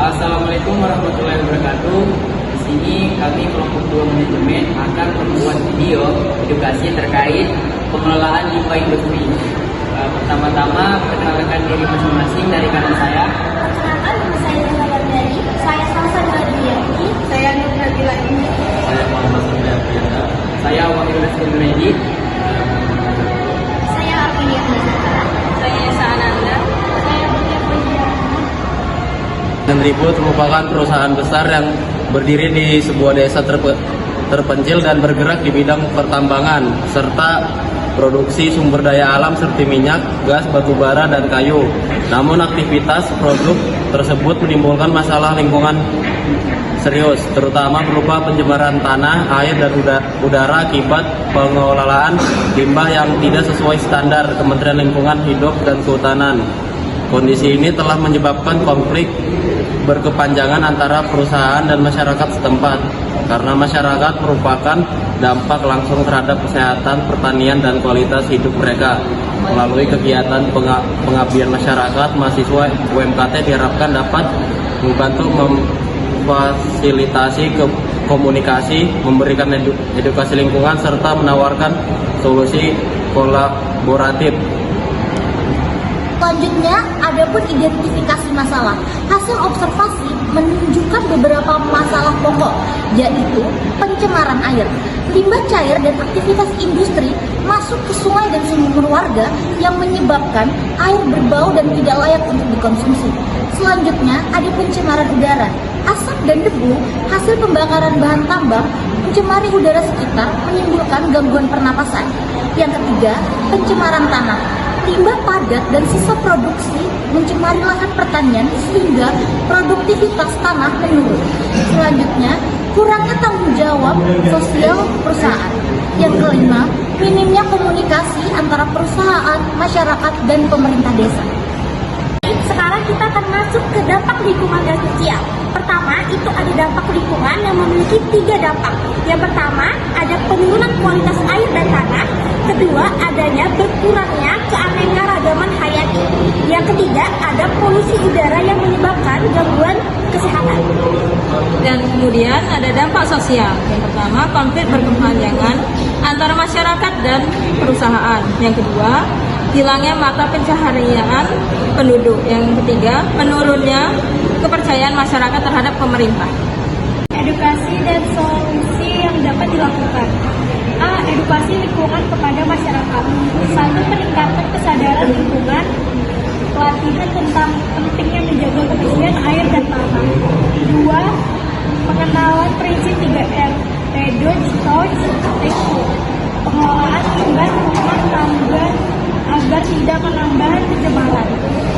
Assalamualaikum warahmatullahi wabarakatuh. Di sini kami kelompok 2 manajemen akan membuat video edukasi terkait pengelolaan limbah industri. Pertama-tama perkenalkan diri masing-masing dari kanan saya. Perkenalkan, nama saya Lila Bandari. Saya Salsa Radiyati. Saya Nur Nabila Ini. Saya Muhammad Suryapiyana. Saya Wakil Rasul Medi. Saya Aprilia Nazara. Saya Esa Ananda. Saya Bukia Pujiana. Ribut merupakan perusahaan besar yang berdiri di sebuah desa terpencil dan bergerak di bidang pertambangan serta produksi sumber daya alam seperti minyak, gas, batu bara, dan kayu. Namun aktivitas produk tersebut menimbulkan masalah lingkungan serius, terutama berupa pencemaran tanah, air, dan udara akibat pengelolaan limbah yang tidak sesuai standar Kementerian Lingkungan Hidup dan Kehutanan. Kondisi ini telah menyebabkan konflik berkepanjangan antara perusahaan dan masyarakat setempat, karena masyarakat merupakan dampak langsung terhadap kesehatan, pertanian, dan kualitas hidup mereka. Melalui kegiatan pengabdian masyarakat, mahasiswa UMKT diharapkan dapat membantu memfasilitasi komunikasi, memberikan edukasi lingkungan, serta menawarkan solusi kolaboratif. Selanjutnya, ada pun identifikasi masalah. Hasil observasi menunjukkan beberapa masalah pokok, yaitu pencemaran air, limbah cair dan aktivitas industri masuk ke sungai dan sumur warga yang menyebabkan air berbau dan tidak layak untuk dikonsumsi. Selanjutnya, ada pencemaran udara. Asap dan debu hasil pembakaran bahan tambang mencemari udara sekitar, menimbulkan gangguan pernapasan. Yang ketiga, pencemaran tanah. Limbah padat dan sisa produksi mencemari lahan pertanian sehingga produktivitas tanah menurun. Selanjutnya, kurangnya tanggung jawab sosial perusahaan. Yang kelima, minimnya komunikasi antara perusahaan, masyarakat, dan pemerintah desa. Sekarang kita akan masuk ke dampak lingkungan dan sosial. Pertama, itu ada dampak lingkungan yang memiliki 3 dampak. Yang pertama, ada penurunan kualitas air dan tanah. Kedua, adanya berkurangnya keanekaragaman hayati. Yang ketiga, ada polusi udara yang menyebabkan gangguan kesehatan. Dan kemudian ada dampak sosial. Yang pertama, konflik berkepanjangan antara masyarakat dan perusahaan. Yang kedua, hilangnya mata pencaharian penduduk. Yang ketiga, menurunnya kepercayaan masyarakat terhadap pemerintah. Edukasi dan solusi yang dapat dilakukan. A. Edukasi lingkungan kepada masyarakat. 1. Meningkatkan kesadaran lingkungan, pelatihan tentang pentingnya menjaga kebersihan air dan tanah. 2. Pengenalan prinsip 3R, reduce, source, recycle. Pengelolaan limbah rumah tangga agar tidak menambah pencemaran.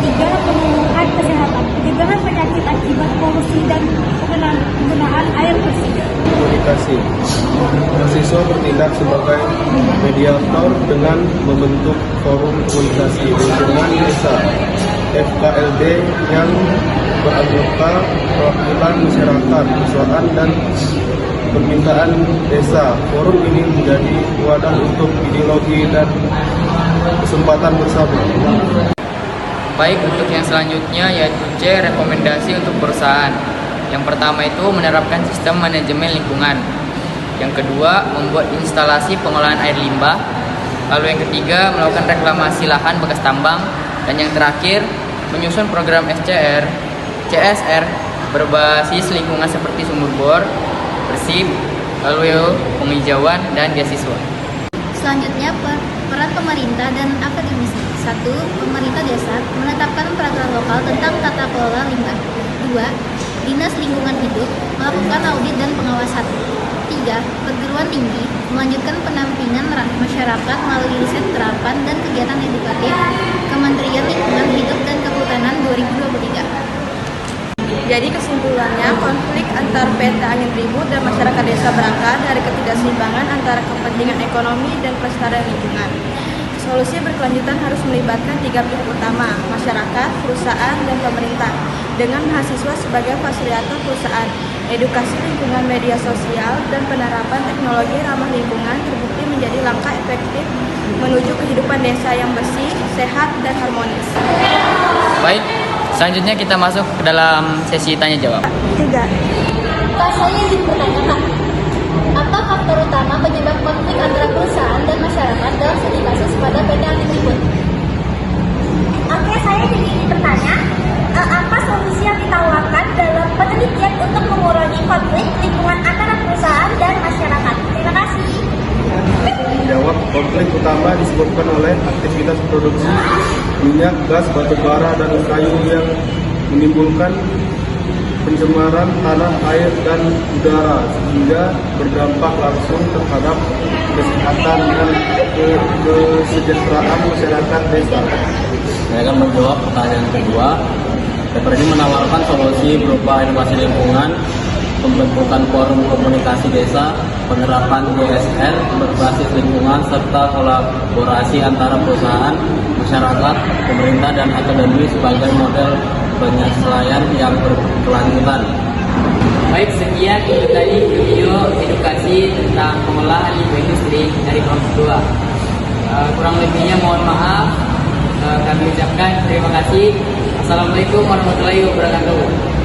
3. Penyuluhan kesehatan, pencegahan penyakit akibat polusi dan penggunaan air bersih. Komunikasi. Mahasiswa bertindak sebagai mediator dengan membentuk forum komunikasi lingkungan desa (FKLD) yang beranggota perwakilan masyarakat, perusahaan, dan permintaan desa. Forum ini menjadi wadah untuk ideologi dan kesempatan bersama. Baik, untuk yang selanjutnya yaitu C, rekomendasi untuk perusahaan. Yang pertama itu menerapkan sistem manajemen lingkungan. Yang kedua, membuat instalasi pengolahan air limbah. Lalu yang ketiga, melakukan reklamasi lahan bekas tambang. Dan yang terakhir, menyusun program CSR berbasis lingkungan seperti sumur bor, bersih, lalu penghijauan, dan beasiswa. Selanjutnya, peran pemerintah dan akademisi. 1. Pemerintah desa menetapkan peraturan lokal tentang tata kelola limbah. 2. Dinas Lingkungan Hidup melakukan audit dan pengawasan. 3. Perguruan tinggi melanjutkan pendampingan masyarakat melalui riset terapan dan kegiatan edukatif Kementerian Lingkungan Hidup dan Kehutanan 2023. Jadi kesimpulannya, konflik antar PT Angin Ribut dan masyarakat desa berangkat dari ketidakseimbangan antara kepentingan ekonomi dan kelestarian lingkungan. Solusi berkelanjutan harus melibatkan 3 pihak utama, masyarakat, perusahaan, dan pemerintah, dengan mahasiswa sebagai fasilitator perusahaan. Edukasi lingkungan, media sosial, dan penerapan teknologi ramah lingkungan terbukti menjadi langkah efektif menuju kehidupan desa yang bersih, sehat, dan harmonis. Baik, Selanjutnya kita masuk ke dalam sesi tanya jawab. 3. Kak, saya ingin bertanya, Kak. Apa faktor utama penyebab konflik antara perusahaan dan masyarakat dalam studi kasus pada PT Angin Ribut? Oke, saya jadi ingin bertanya, apa solusi yang ditawarkan dalam penelitian untuk mengurangi konflik lingkungan antara perusahaan dan masyarakat? Terima kasih. Menjawab, konflik utama disebabkan oleh aktivitas produksi minyak, gas, batu bara, dan kayu yang menimbulkan pencemaran tanah, air, dan udara sehingga berdampak langsung terhadap kesehatan dan kesejahteraan masyarakat desa. Saya akan menjawab pertanyaan kedua. Paper ini menawarkan solusi berupa inovasi lingkungan, pembentukan forum komunikasi desa, penerapan GSR berbasis lingkungan, serta kolaborasi antara perusahaan, masyarakat, pemerintah, dan akademi sebagai model penyesuaian yang berkelanjutan. Baik, sekian itu tadi video edukasi tentang pengolahan limbah industri dari kelompok 2. Kurang lebihnya mohon maaf. Kami ucapkan terima kasih. Assalamualaikum warahmatullahi wabarakatuh.